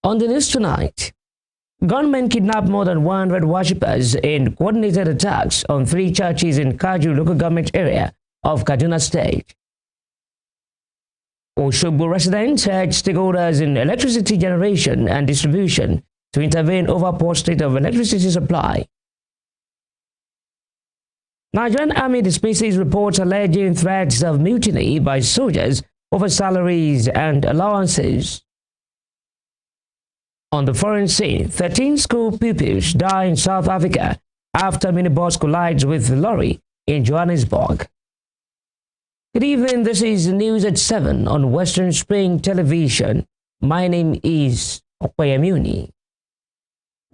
On the news tonight, gunmen kidnapped more than 100 worshippers in coordinated attacks on 3 churches in Kaju local government area of Kaduna State. Osogbo residents urged stakeholders in electricity generation and distribution to intervene over poor state of electricity supply. Nigerian Army dismisses reports alleging threats of mutiny by soldiers over salaries and allowances. On the foreign scene, 13 school pupils die in South Africa after minibus collides with lorry in Johannesburg. Good evening, this is News at 7 on Western Spring Television. My name is Opeyemuni.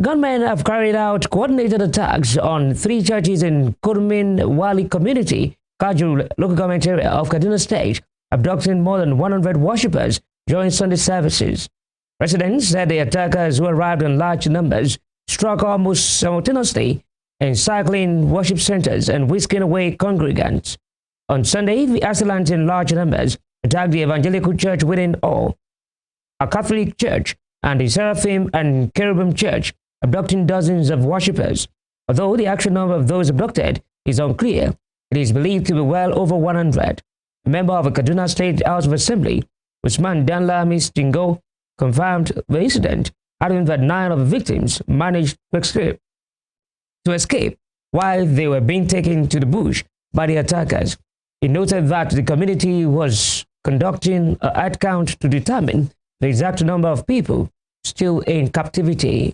Gunmen have carried out coordinated attacks on 3 churches in Kurmin Wali community, Kaju local government area of Kaduna State, abducting more than 100 worshippers during Sunday services. Residents said the attackers, who arrived in large numbers, struck almost simultaneously, encircling worship centers and whisking away congregants. On Sunday, the assailants in large numbers attacked the evangelical church within all, a Catholic church, and the Seraphim and Cherubim church, abducting dozens of worshippers. Although the actual number of those abducted is unclear, it is believed to be well over 100. A member of the Kaduna State House of Assembly, Usman Danlami Stingo, confirmed the incident, adding that 9 of the victims managed to escape while they were being taken to the bush by the attackers. He noted that the community was conducting a head count to determine the exact number of people still in captivity.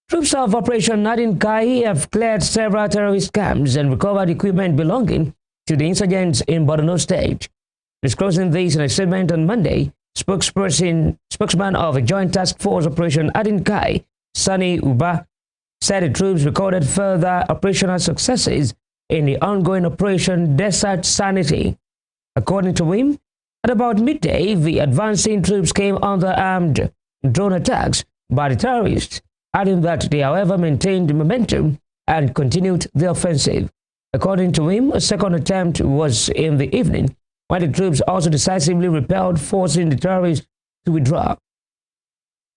Troops of Operation Nadin-Kai have cleared several terrorist camps and recovered equipment belonging to the insurgents in Borno State. Disclosing this in a statement on Monday, spokesman of a Joint Task Force Operation Nadin-Kai, Sani Uba, said the troops recorded further operational successes in the ongoing Operation Desert Sanity. According to him, at about midday, the advancing troops came under armed drone attacks by the terrorists, adding that they, however, maintained the momentum and continued the offensive. According to him, a second attempt was in the evening, when the troops also decisively repelled, forcing the terrorists to withdraw.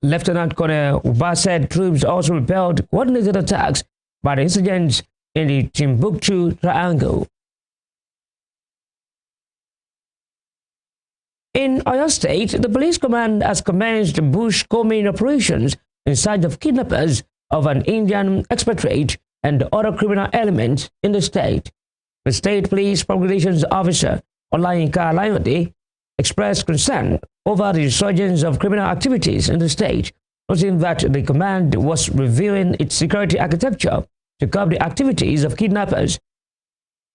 Lieutenant Colonel Uba said troops also repelled coordinated attacks by the insurgents in the Timbuktu Triangle. In Osun State, the police command has commenced bush-combing operations in search of kidnappers of an Indian expatriate and other criminal elements in the state. The state police public relations officer, Olayinka Alayode, expressed concern over the resurgence of criminal activities in the state, noting that the command was reviewing its security architecture to curb the activities of kidnappers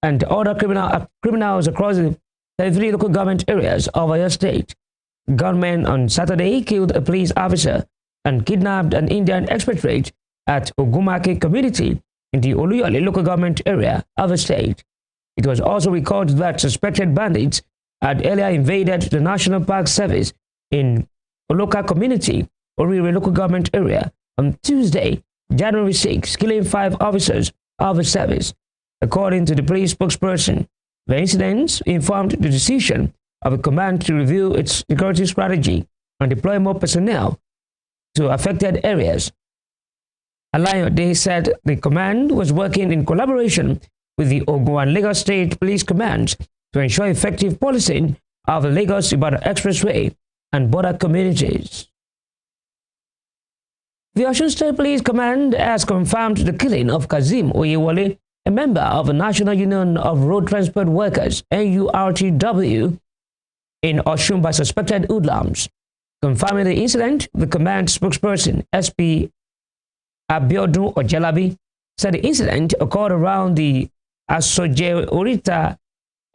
and other criminals across the 33 local government areas of Osun State. Gunmen on Saturday killed a police officer and kidnapped an Indian expatriate at Ogumake community in the Oluyole local government area of the state. It was also recorded that suspected bandits had earlier invaded the National Park Service in Oloka community, Orire local government area, on Tuesday, January 6, killing 5 officers of the service. According to the police spokesperson, the incidents informed the decision of the command to review its security strategy and deploy more personnel to affected areas. Alayode said the command was working in collaboration with the Ogun and Lagos State Police Commands to ensure effective policing of the Lagos-Ibadan Expressway and border communities. The Osun State Police Command has confirmed the killing of Kazim Oyewole, a member of the National Union of Road Transport Workers (NURTW) in Osun by suspected hoodlums. Confirming the incident, the command spokesperson SP Abiodun Ojelabi said the incident occurred around the Asoje Orita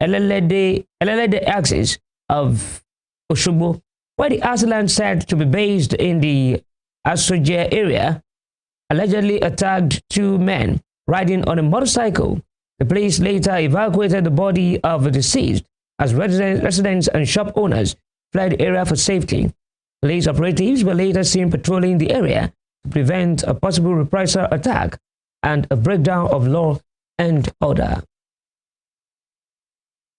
Elelede axis of Osogbo, where the assailant said to be based in the Asoje area allegedly attacked 2 men riding on a motorcycle. The police later evacuated the body of the deceased as residents and shop owners fled the area for safety. Police operatives were later seen patrolling the area to prevent a possible reprisal attack and a breakdown of law and order.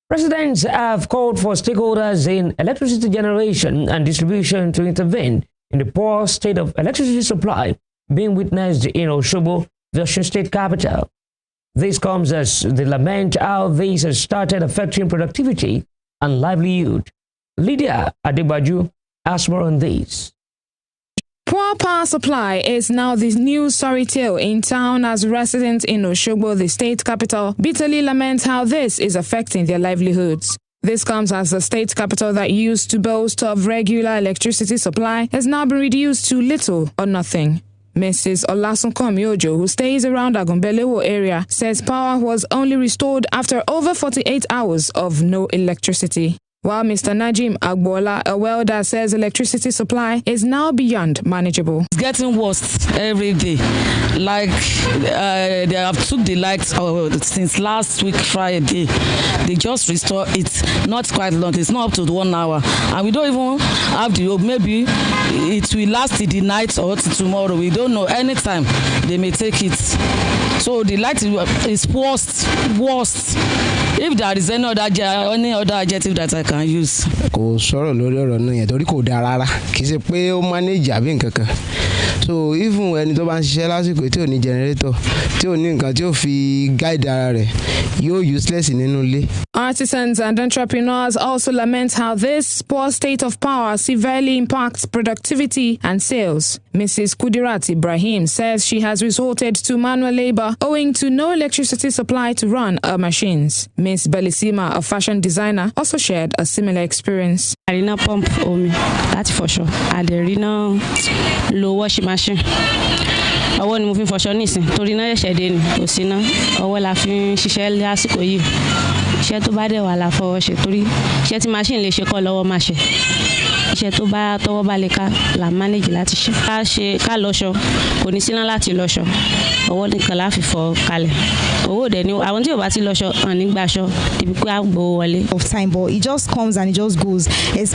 Residents have called for stakeholders in electricity generation and distribution to intervene in the poor state of electricity supply being witnessed in Osogbo, the Osun State capital. This comes as they lament how this has started affecting productivity and livelihood. Lydia Adegbaju has more on this. Poor power supply is now the new sorry tale in town as residents in Osogbo, the state capital, bitterly lament how this is affecting their livelihoods. This comes as the state capital that used to boast of regular electricity supply has now been reduced to little or nothing. Mrs. Olasunkanmi Ojo, who stays around Agunbelewo area, says power was only restored after over 48 hours of no electricity. While Mr. Najim Agbola, a welder, says electricity supply is now beyond manageable. It's getting worse every day. Like they have took the lights since last week Friday. They just restore it. Not quite long. It's not up to 1 hour, and we don't even have the hope. Maybe it will last till the night or till tomorrow. We don't know. Anytime they may take it. So the light is worst. If there is any other adjective that I can use. Kò sọ̀rọ̀ lórí ọ̀rọ̀ náà yẹn torí kò dáa rárá kì í ṣe pé ó manage àbí nǹkan kan. So even ẹni tó bá ń ṣiṣẹ́ lásìkò tí ò ní generator tí ò ní nǹkan tí ó fi guide ara rẹ̀ yóò useless nínú ilé. Artisans and entrepreneurs also lament how this poor state of power severely impacts productivity and sales. Mrs. Kudirat Ibrahim says she has resorted to manual labor owing to no electricity supply to run her machines. Miss Belisima, a fashion designer, also shared a similar experience. Arena pump omi, that's for sure. And the arena low washing machine. I want moving for sure. Torí náà ṣẹ̀ṣẹ̀ dé ni kò sí ná ọwọ́ la fi ń ṣiṣẹ́ lásìkò yìí. Iṣẹ́ tó bá dẹ̀ wà la fọwọ́ ṣe torí iṣẹ́ tí machine lè ṣe kọ́ lọ́wọ́ máa ṣe. Iṣẹ́ tó bá tọwọ́ bá lè ká la manage láti ṣe. Ká lọ́ṣọ kò ní síná láti lọ́ṣọ. Ọwọ́ nìkan la fi fọ kalẹ̀. Owó dẹ̀ ni àwọn tí ò bá ti lọ́ṣọ hàn nígbàṣọ ibi pé à ń gbowó wọlé. Of time, but it just comes and it just goes.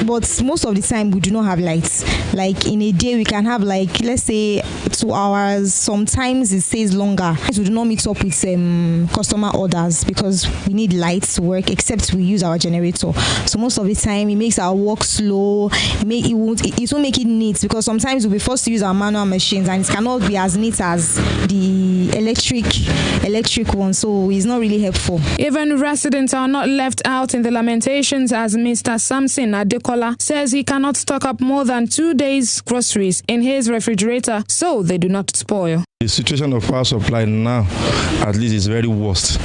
But most of the time we do not have lights. Like in a day we can have like let's say 2 hours. Sometimes it stays longer. We do not meet up with customer orders because we need lights to work. Except we use our generator. So most of the time it makes our work slow. It won't make it neat because sometimes we'll be forced to use our manual machines and it cannot be as neat as the electric one. So it's not really helpful. Even residents are not left out in the lamentations as Mr. Samson Adekola says he cannot stock up more than 2 days' groceries in his refrigerator so they do not spoil. The situation of power supply now, at least, is very worst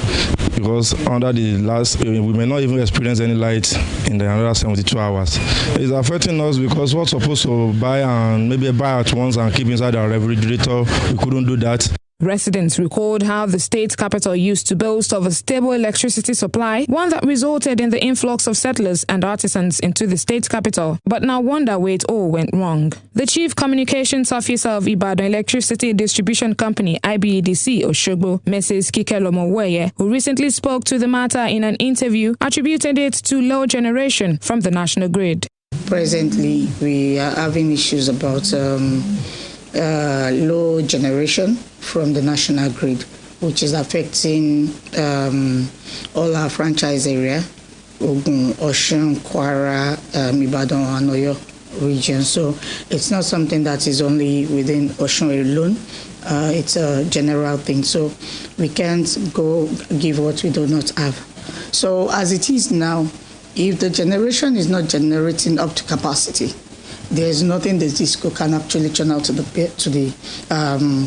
because under the last, we may not even experience any light in the another 72 hours. It's affecting us because we're supposed to buy and maybe buy at once and keep inside our refrigerator. We couldn't do that. Residents recalled how the state capital used to boast of a stable electricity supply, one that resulted in the influx of settlers and artisans into the state capital, but now wonder where it all went wrong. The Chief Communications Officer of Ibadan Electricity Distribution Company, IBEDC, Osogbo, Mrs. Kikelomoweye, who recently spoke to the matter in an interview, attributed it to low generation from the national grid. Presently, we are having issues about low generation from the national grid, which is affecting all our franchise area, Ogun, Osun, Kwara, Ibadan, and Oyo region. So it's not something that is only within Osun alone. It's a general thing. So we can't go give what we do not have. So as it is now, if the generation is not generating up to capacity, there is nothing the DISCO can actually channel to the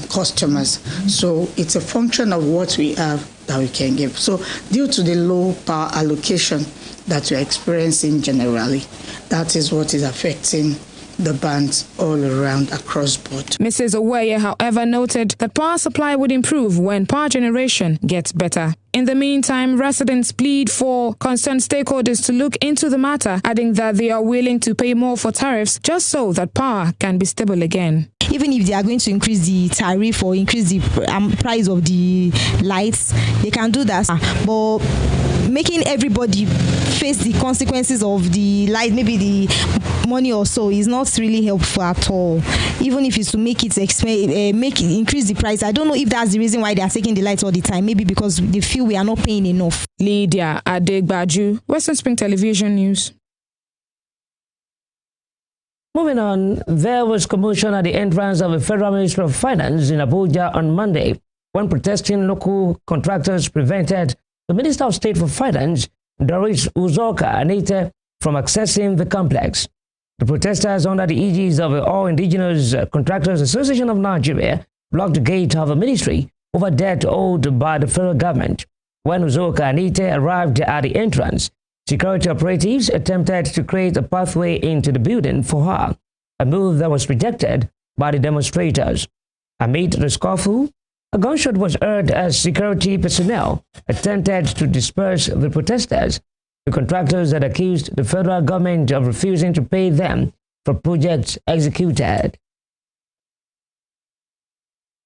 customers. So it's a function of what we have that we can give. So due to the low power allocation that we're experiencing generally, that is what is affecting the bands all around across board. Mrs. Oweye, however, noted that power supply would improve when power generation gets better. In the meantime, residents plead for concerned stakeholders to look into the matter, adding that they are willing to pay more for tariffs just so that power can be stable again. Even if they are going to increase the tariff or increase the price of the lights, they can do that. But making everybody face the consequences of the light, maybe the money or so, is not really helpful at all. Even if it's to make it increase the price. I don't know if that's the reason why they are taking the lights all the time. Maybe because they feel we are not paying enough. Lydia Adegbaju, Western Spring Television News. Moving on, there was commotion at the entrance of the Federal Ministry of Finance in Abuja on Monday when protesting local contractors prevented the Minister of State for Finance, Doris Uzoka Anita, from accessing the complex. The protesters, under the aegis of the All Indigenous Contractors Association of Nigeria, blocked the gate of the ministry over debt owed by the federal government. When Uzoka Anita arrived at the entrance, security operatives attempted to create a pathway into the building for her, a move that was rejected by the demonstrators. Amid the scuffle, a gunshot was heard as security personnel attempted to disperse the protesters. The contractors had accused the federal government of refusing to pay them for projects executed.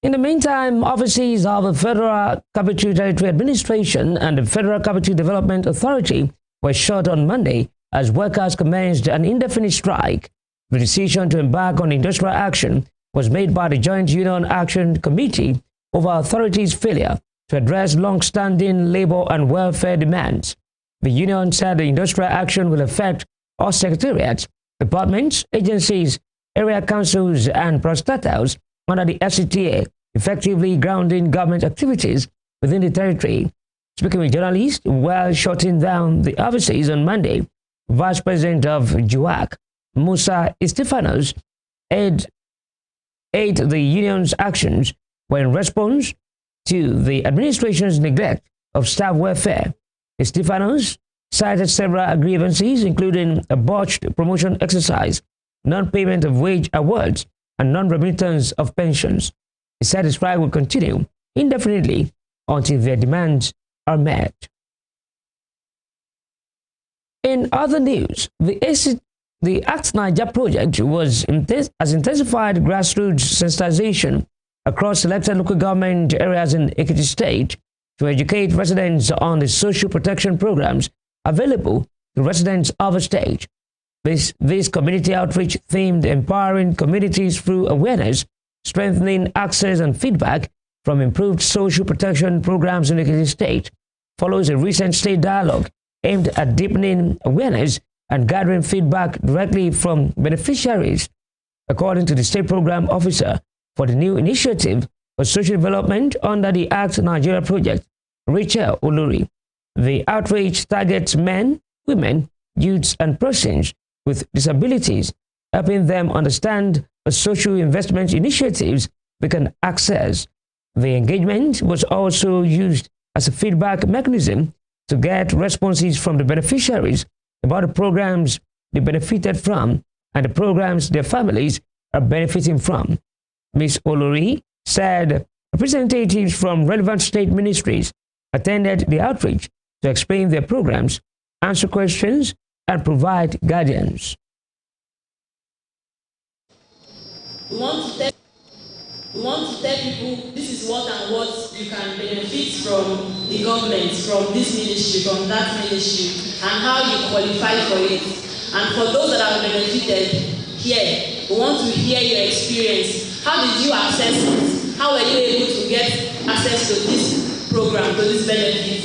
In the meantime, offices of the Federal Capital Territory Administration and the Federal Capital Development Authority were shut on Monday as workers commenced an indefinite strike. The decision to embark on industrial action was made by the Joint Union Action Committee over authorities' failure to address long-standing labor and welfare demands. The union said the industrial action will affect all secretariats, departments, agencies, area councils, and parastatals under the FCTA, effectively grounding government activities within the territory. Speaking with journalists while shutting down the offices on Monday, Vice President of JUAC, Musa Estefanos, aired the union's actions were in response to the administration's neglect of staff welfare. Estefanos cited several grievances, including a botched promotion exercise, non-payment of wage awards, and non-remittance of pensions. He said the strike will continue indefinitely until their demands are met. In other news, the Act Niger project has intensified grassroots sensitization across selected local government areas in Ekiti State to educate residents on the social protection programs available to residents of the state. This community outreach themed empowering communities through awareness, strengthening access and feedback from improved social protection programs in Ekiti State follows a recent state dialogue aimed at deepening awareness and gathering feedback directly from beneficiaries. According to the state program officer for the new initiative for social development under the Act Nigeria project, Rachel Oluri, the outreach targets men, women, youths, and persons with disabilities, helping them understand the social investment initiatives they can access. The engagement was also used as a feedback mechanism to get responses from the beneficiaries about the programs they benefited from and the programs their families are benefiting from. Ms. Olori said representatives from relevant state ministries attended the outreach to explain their programs, answer questions, and provide guidance. We want to tell people this is what and what you can benefit from the government, from this ministry, from that ministry, and how you qualify for it. And for those that have benefited here, we want to hear your experience. How did you access it? How were you able to get access to this program, to this benefit?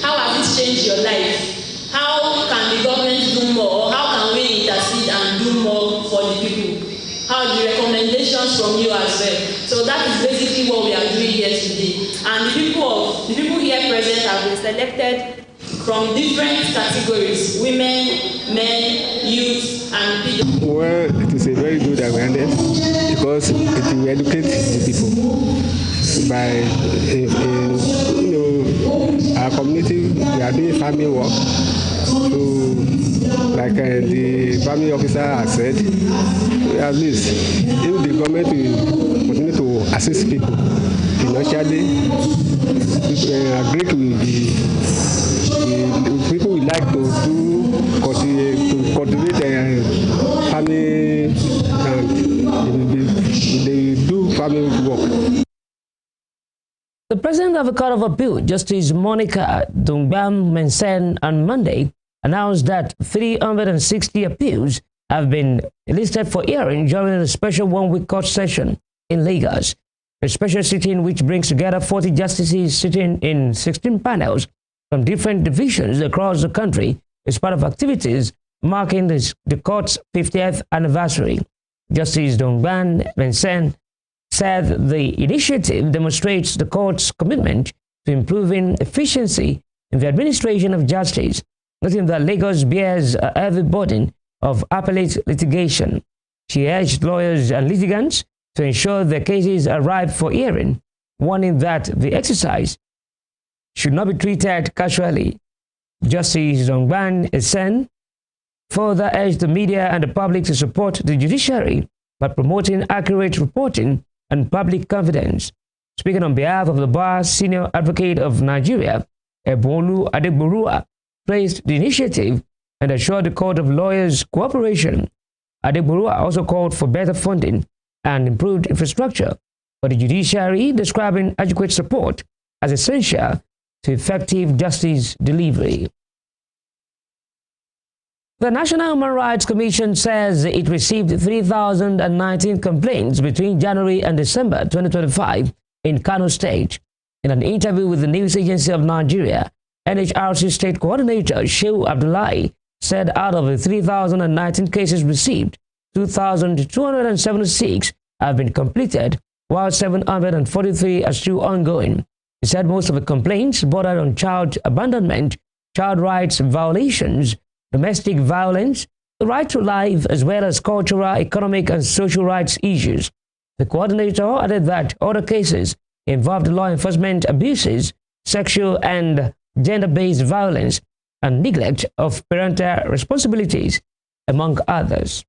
How has it changed your life? How can the government do more? Or how can we intercede and do more for the people? How the recommendations from you as well. So that is basically what we are doing here today. And the people here present have been selected from different categories: women, men, youth, and people. Well, it is a very good awareness because it will educate the people. By our community, we are doing farming work. So, like the farming officer has said, at least if the government will continue to assist people financially, Greek will be people will like to cultivate farming and they do farming work. The President of the Court of Appeal, Justice Monica Dungbam Mensen, on Monday announced that 360 appeals have been listed for hearing during the special one-week court session in Lagos. A special sitting which brings together 40 justices sitting in 16 panels from different divisions across the country is part of activities marking the court's 50th anniversary. Justice Dongban Vincent said the initiative demonstrates the court's commitment to improving efficiency in the administration of justice, noting that Lagos bears a heavy burden of appellate litigation. She urged lawyers and litigants to ensure their cases are ripe for hearing, warning that the exercise should not be treated casually. Justice Dongban Esen further urged the media and the public to support the judiciary by promoting accurate reporting and public confidence. Speaking on behalf of the Bar Senior Advocate of Nigeria, Ebolu Adegborua praised the initiative and assured the Court of Lawyers cooperation. Adegborua also called for better funding and improved infrastructure for the judiciary, describing adequate support as essential to effective justice delivery. The National Human Rights Commission says it received 3,019 complaints between January and December 2025 in Kano State. In an interview with the News Agency of Nigeria, NHRC State Coordinator Shehu Abdullahi said out of the 3,019 cases received, 2,276 have been completed, while 743 are still ongoing. He said most of the complaints bordered on child abandonment, child rights violations, domestic violence, the right to life, as well as cultural, economic, and social rights issues. The coordinator added that other cases involved law enforcement abuses, sexual and gender-based violence, and neglect of parental responsibilities, among others.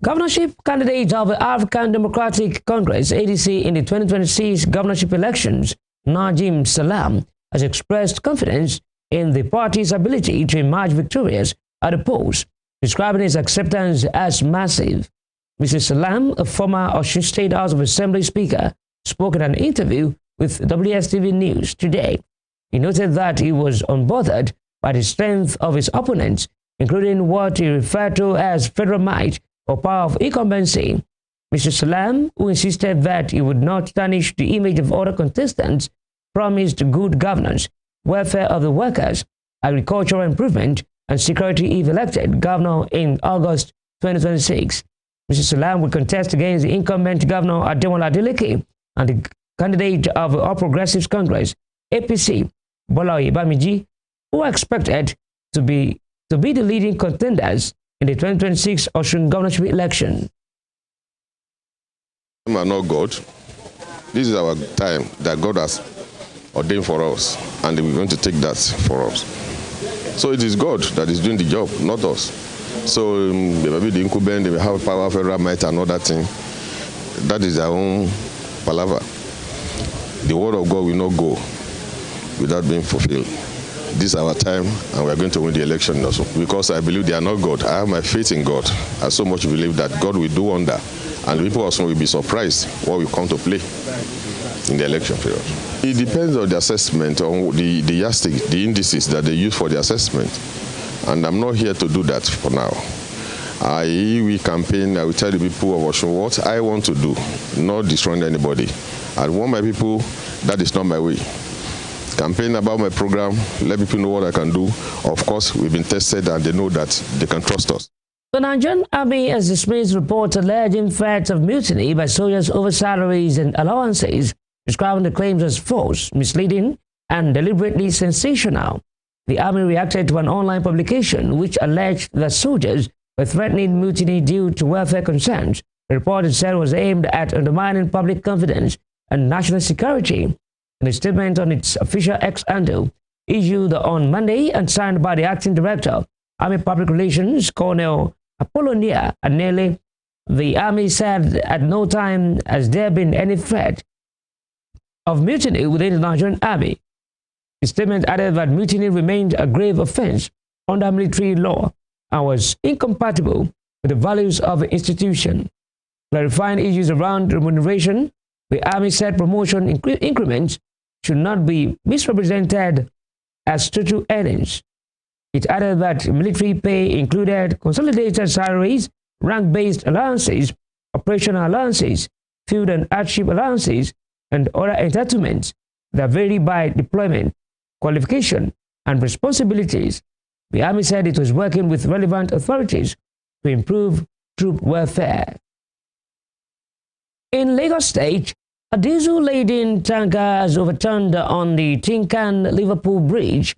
Governorship candidate of the African Democratic Congress, ADC, in the 2026 governorship elections, Najim Salam, has expressed confidence in the party's ability to emerge victorious at the polls, describing his acceptance as massive. Mr. Salam, a former Osun State House of Assembly Speaker, spoke in an interview with WSTV News today. He noted that he was unbothered by the strength of his opponents, including what he referred to as federal might or power of incumbency. Mr. Salam, who insisted that he would not tarnish the image of other contestants, promised good governance, welfare of the workers, agricultural improvement, and security if elected governor in August 2026. Mr. Salam will contest against the incumbent governor Ademola Adeleke and the candidate of the All Progressives Congress, APC, Bola Oyebamiji, who are expected to be the leading contenders in the 2026 Osun governorship election. We are not God. This is our time that God has ordained for us, and we're going to take that for us. So it is God that is doing the job, not us. So maybe the incumbent, they will have power, federal might, and other thing. That is their own palaver. The word of God will not go without being fulfilled. This is our time, and we are going to win the election also. Because I believe they are not God. I have my faith in God. I so much believe that God will do wonder, and the people also will be surprised what will come to play in the election period. It depends on the assessment, on the yardstick, the indices that they use for the assessment. And I'm not here to do that for now. We campaign, I will tell the people of Osun what I want to do, not destroying anybody. I want my people, that is not my way. Campaign about my program, let people know what I can do. Of course, we've been tested and they know that they can trust us. The Nigerian Army has dismissed reports alleging threats of mutiny by soldiers over salaries and allowances, describing the claims as false, misleading, and deliberately sensational. The Army reacted to an online publication which alleged that soldiers were threatening mutiny due to welfare concerns. The report said was aimed at undermining public confidence and national security. In a statement on its official X handle, issued on Monday and signed by the acting director, Army Public Relations, Colonel Apollonia Anele, the Army said at no time has there been any threat of mutiny within the Nigerian Army. The statement added that mutiny remained a grave offense under military law and was incompatible with the values of the institution. Clarifying issues around remuneration, the Army said promotion increments should not be misrepresented as total earnings. It added that military pay included consolidated salaries, rank-based allowances, operational allowances, field and hardship allowances, and other entitlements that vary by deployment, qualification, and responsibilities. The Army said it was working with relevant authorities to improve troop welfare. In Lagos State, a diesel-laden tanker has overturned on the Tinkan-Liverpool Bridge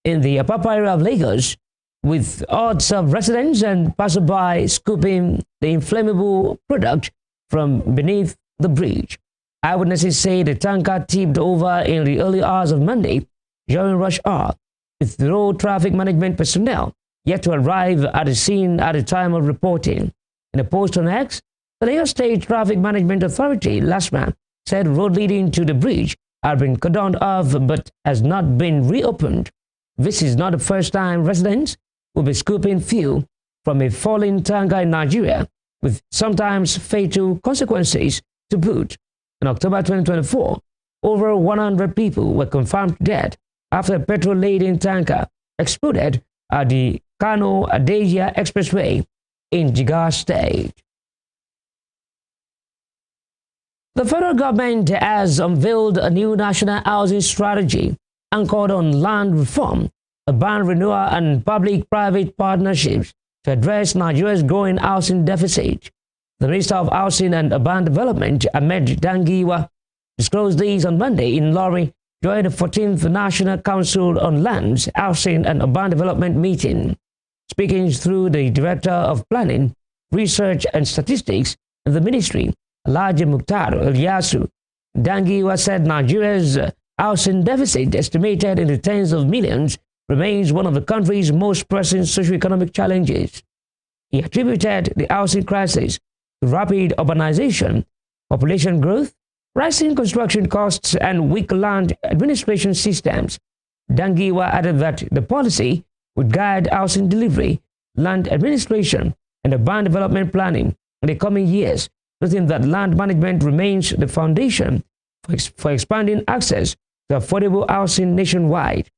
in the Apapa area of Lagos, with hordes of residents and passersby scooping the inflammable product from beneath the bridge. Eyewitnesses say the tanker tipped over in the early hours of Monday during rush hour, with road traffic management personnel yet to arrive at the scene at the time of reporting. In a post on X, the Lagos State Traffic Management Authority last month said road leading to the bridge had been cordoned off but has not been reopened. This is not the first time residents will be scooping fuel from a falling tanker in Nigeria, with sometimes fatal consequences to boot. In October 2024, over 100 people were confirmed dead after a petrol-laden tanker exploded at the Kano-Adeja Expressway in Jigawa State. The federal government has unveiled a new national housing strategy anchored on land reform, urban renewal, and public-private partnerships to address Nigeria's growing housing deficit. The Minister of Housing and Urban Development, Ahmed Dangiwa, disclosed these on Monday in Lorry during the 14th National Council on Lands, Housing and Urban Development meeting. Speaking through the Director of Planning, Research and Statistics in the Ministry, Alhaji Mukhtar Ilyasu, Dangiwa said Nigeria's housing deficit, estimated in the tens of millions, remains one of the country's most pressing socio-economic challenges. He attributed the housing crisis to rapid urbanization, population growth, rising construction costs, and weak land administration systems. Dangiwa added that the policy would guide housing delivery, land administration, and urban development planning in the coming years, noting that land management remains the foundation for expanding access to affordable housing nationwide.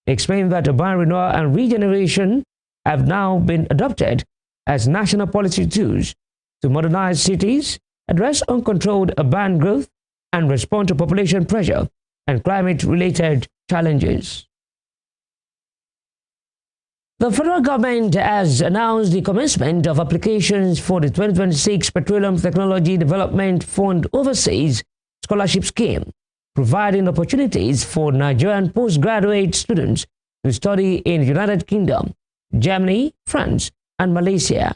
He explained that urban renewal and regeneration have now been adopted as national policy tools to modernize cities, address uncontrolled urban growth, and respond to population pressure and climate-related challenges. The federal government has announced the commencement of applications for the 2026 Petroleum Technology Development Fund Overseas Scholarship Scheme, providing opportunities for Nigerian postgraduate students to study in the United Kingdom, Germany, France, and Malaysia.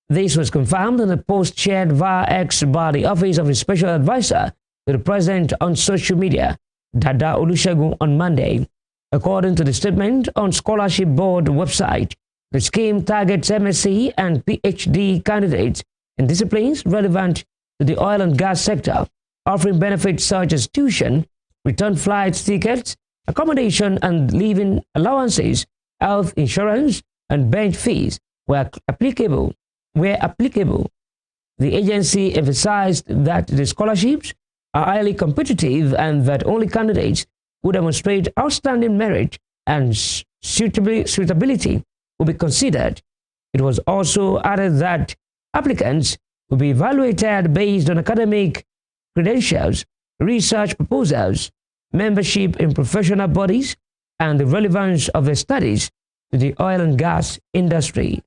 This was confirmed in a post shared via X by the Office of the Special Advisor to the President on social media, Dada Olusegun, on Monday. According to the statement on Scholarship Board website, the scheme targets MSc and PhD candidates in disciplines relevant to the oil and gas sector, offering benefits such as tuition, return flight tickets, accommodation and living allowances, health insurance, and bench fees where applicable. The agency emphasized that the scholarships are highly competitive and that only candidates who demonstrate outstanding merit and suitability will be considered. It was also added that applicants will be evaluated based on academic credentials, research proposals, membership in professional bodies, and the relevance of their studies to the oil and gas industry.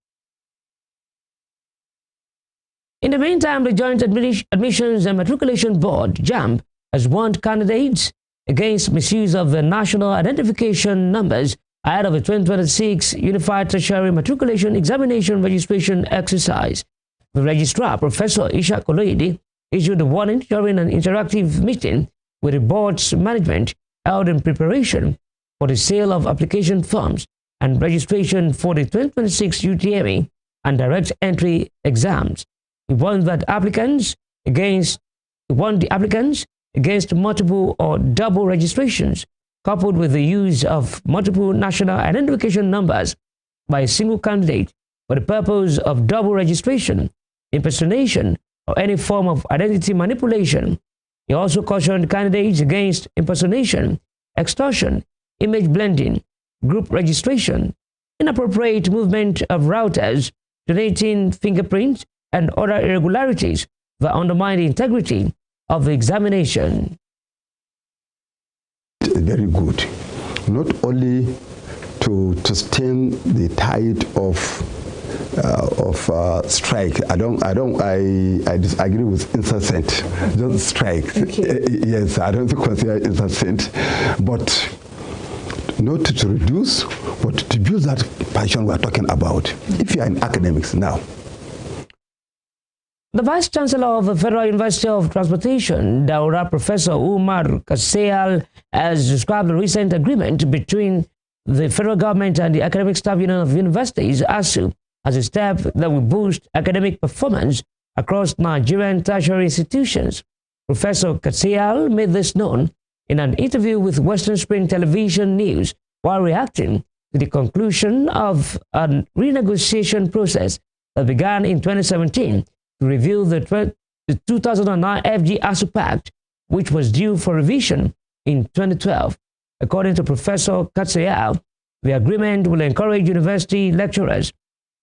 In the meantime, the Joint Admissions and Matriculation Board, JAMB, has warned candidates against misuse of the national identification numbers ahead of the 2026 Unified Tertiary Matriculation Examination Registration Exercise. The registrar, Professor Ishak Oloyede, issued a warning during an interactive meeting with the board's management held in preparation for the sale of application forms and registration for the 2026 UTME and direct entry exams. He warned the applicants against multiple or double registrations, coupled with the use of multiple national identification numbers by a single candidate for the purpose of double registration, impersonation, or any form of identity manipulation. He also cautioned candidates against impersonation, extortion, image blending, group registration, inappropriate movement of routers, donating fingerprints, and other irregularities that undermine the integrity of the examination. Very good, not only to stem the tide of strike. I disagree with incessant. Just strike. Okay. Yes, I don't consider incessant, but not to reduce, but to build that passion we're talking about. If you are in academics now. The Vice Chancellor of the Federal University of Transportation, Daura Professor Umar Kaseyal, has described the recent agreement between the federal government and the Academic Staff Union of Universities, ASU, as a step that will boost academic performance across Nigerian tertiary institutions. Professor Kaseyal made this known in an interview with Western Spring Television News while reacting to the conclusion of a renegotiation process that began in 2017 to review the 2009 FG ASU Pact, which was due for revision in 2012. According to Professor Kaseyal, the agreement will encourage university lecturers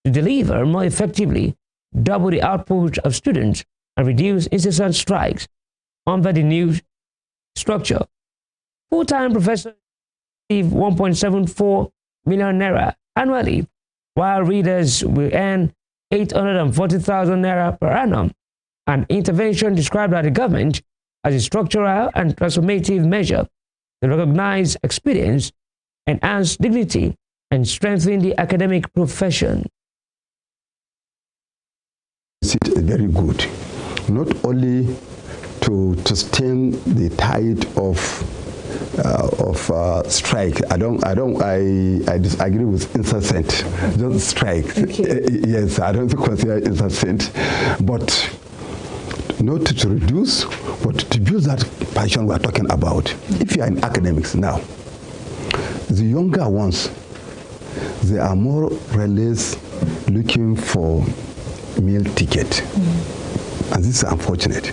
to deliver more effectively, double the output of students, and reduce incessant strikes. Under the new structure, full-time professors receive 1.74 million naira annually, while readers will earn 840,000 naira per annum, an intervention described by the government as a structural and transformative measure to recognize experience, enhance dignity, and strengthen the academic profession. It's very good, not only to stem the tide of strike. I disagree with incessant. Just strike. Okay. Yes, I don't consider incessant, but not to reduce, but to build that passion we're talking about. If you are in academics now, the younger ones, they are more or less looking for meal ticket. And this is unfortunate.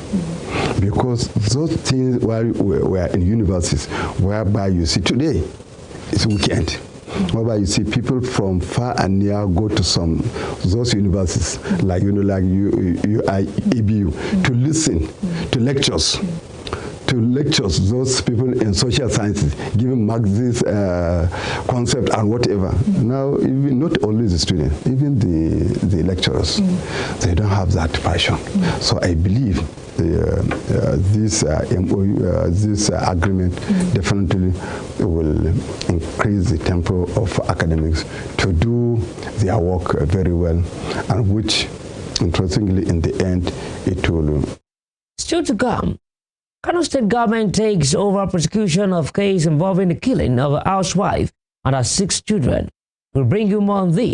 Because those things while we are in universities, whereby you see today, it's weekend, whereby you see people from far and near go to those universities, like EBU, to listen to lectures. Those people in social sciences, giving Marxist concept and whatever. Now, even not only the students, even the lecturers, they don't have that passion. So I believe this agreement definitely will increase the tempo of academics to do their work very well, and which, interestingly, in the end, it will. Still to come, Kano State government takes over prosecution of case involving the killing of a housewife and her 6 children. We'll bring you more on this.